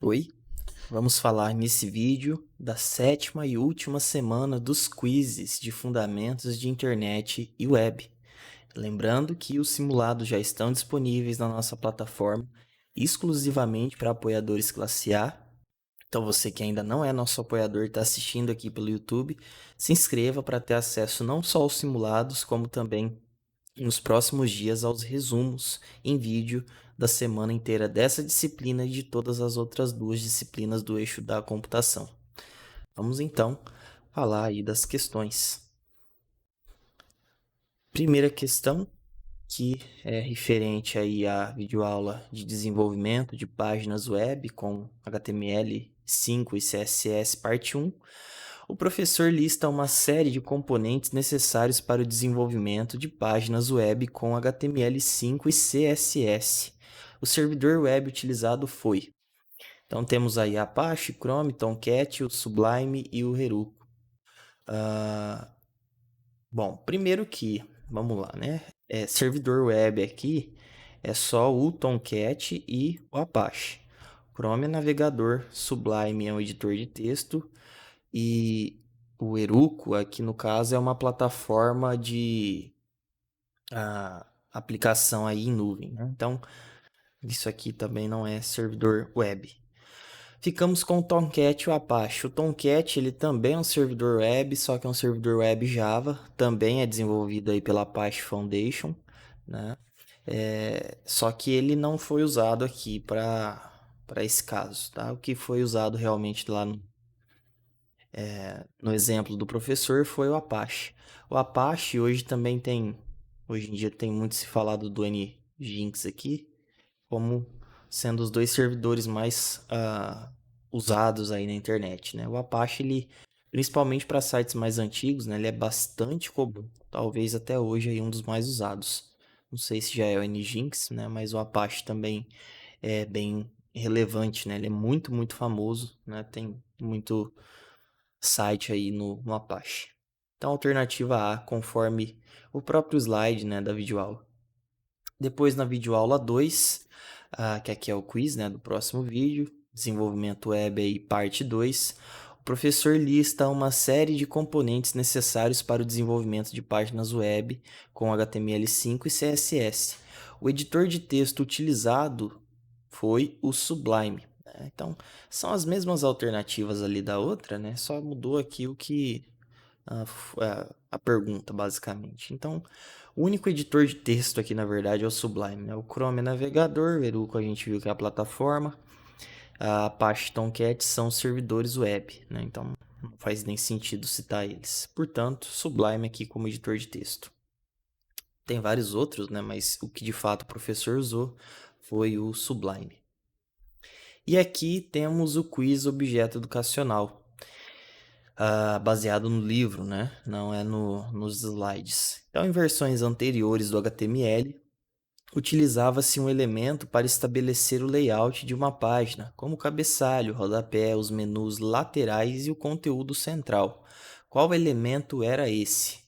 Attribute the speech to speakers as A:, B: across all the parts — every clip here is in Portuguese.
A: Oi, vamos falar nesse vídeo da sétima e última semana dos quizzes de fundamentos de internet e web. Lembrando que os simulados já estão disponíveis na nossa plataforma exclusivamente para apoiadores classe A. Então você que ainda não é nosso apoiador e está assistindo aqui pelo YouTube, se inscreva para ter acesso não só aos simulados, como também nos próximos dias aos resumos em vídeo da semana inteira dessa disciplina e de todas as outras duas disciplinas do eixo da computação. Vamos então falar aí das questões. Primeira questão, que é referente aí à videoaula de desenvolvimento de páginas web com HTML5 e CSS parte 1. O professor lista uma série de componentes necessários para o desenvolvimento de páginas web com HTML5 e CSS. O servidor web utilizado foi. Então temos aí Apache, Chrome, Tomcat, o Sublime e o Heroku. Bom, primeiro que, vamos lá, né? Servidor web aqui é só o Tomcat e o Apache. Chrome é navegador, Sublime é um editor de texto e o Heroku aqui no caso é uma plataforma de aplicação aí em nuvem, né? Então isso aqui também não é servidor web. Ficamos com o Tomcat e o Apache. O Tomcat ele também é um servidor web, só que é um servidor web Java, também é desenvolvido aí pela Apache Foundation, né? Só que ele não foi usado aqui para esse caso, tá? O que foi usado realmente lá no exemplo do professor foi o Apache. O Apache hoje em dia tem muito se falado do Nginx aqui, como sendo os dois servidores mais usados aí na internet, né? O Apache, ele, principalmente para sites mais antigos, né, ele é bastante comum, talvez até hoje aí um dos mais usados. Não sei se já é o Nginx, né, mas o Apache também é bem relevante, né? Ele é muito, muito famoso, né? Tem muito site aí no Apache. Então, alternativa A, conforme o próprio slide, né, da videoaula. Depois, na videoaula 2, que aqui é o quiz, né, do próximo vídeo, desenvolvimento web aí, parte 2, o professor lista uma série de componentes necessários para o desenvolvimento de páginas web com HTML5 e CSS. O editor de texto utilizado foi o Sublime, né? Então, são as mesmas alternativas ali da outra, né? Só mudou aqui o que a pergunta, basicamente. Então, o único editor de texto aqui, na verdade, é o Sublime, né? O Chrome é navegador, o Heroku a gente viu que é a plataforma, a Apache Tomcat são servidores web, né? Então, não faz nem sentido citar eles. Portanto, Sublime aqui como editor de texto. Tem vários outros, né? Mas o que de fato o professor usou foi o Sublime. E aqui temos o quiz objeto educacional, baseado no livro, né? Não é nos slides. Então, em versões anteriores do HTML, utilizava-se um elemento para estabelecer o layout de uma página, como o cabeçalho, o rodapé, os menus laterais e o conteúdo central. Qual elemento era esse?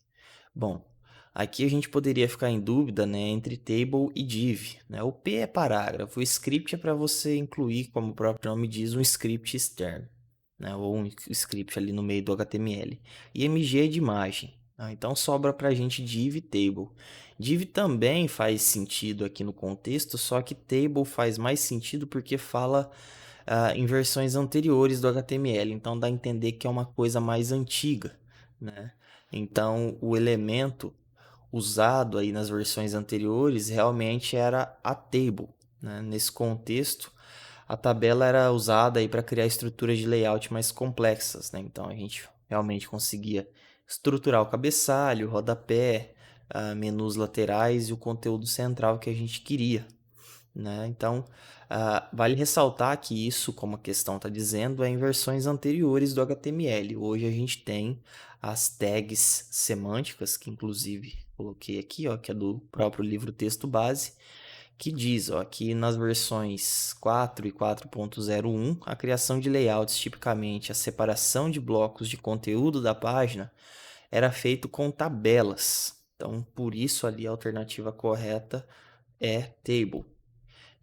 A: Bom, aqui a gente poderia ficar em dúvida, né, entre table e div, né? O P é parágrafo, o script é para você incluir, como o próprio nome diz, um script externo, né, ou um script ali no meio do HTML. E MG é de imagem. Então sobra para a gente div e table. Div também faz sentido aqui no contexto, só que table faz mais sentido porque fala em versões anteriores do HTML, então dá a entender que é uma coisa mais antiga, né? Então, o elemento usado aí nas versões anteriores realmente era a table, né? Nesse contexto, a tabela era usada aí para criar estruturas de layout mais complexas, né? Então, a gente realmente conseguia estruturar o cabeçalho, o rodapé, menus laterais e o conteúdo central que a gente queria, né? Então, vale ressaltar que isso, como a questão está dizendo, é em versões anteriores do HTML. Hoje a gente tem as tags semânticas, que inclusive coloquei aqui, ó, que é do próprio livro texto base, que diz, ó, que nas versões 4 e 4.01, a criação de layouts, tipicamente a separação de blocos de conteúdo da página, era feito com tabelas. Então, por isso ali a alternativa correta é table.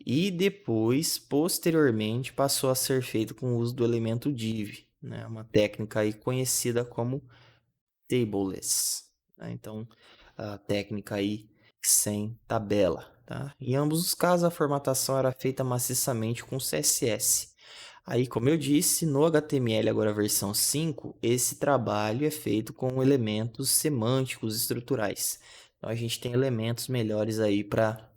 A: e depois, posteriormente, passou a ser feito com o uso do elemento div, né? Uma técnica aí conhecida como tableless, né? Então, a técnica aí sem tabela, tá? Em ambos os casos, a formatação era feita maciçamente com CSS. Aí, como eu disse, no HTML, agora versão 5, esse trabalho é feito com elementos semânticos estruturais. Então, a gente tem elementos melhores aí para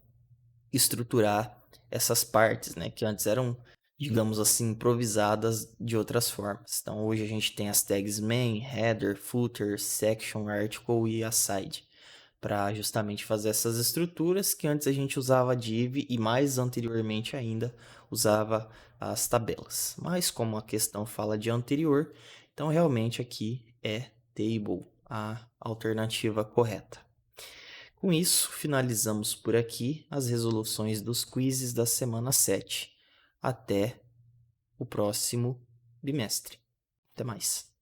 A: estruturar essas partes, né, que antes eram, digamos assim, improvisadas de outras formas. Então, hoje a gente tem as tags main, header, footer, section, article e aside, para justamente fazer essas estruturas que antes a gente usava div e mais anteriormente ainda usava as tabelas. Mas como a questão fala de anterior, então realmente aqui é table a alternativa correta. Com isso, finalizamos por aqui as resoluções dos quizzes da semana 7. Até o próximo bimestre. Até mais.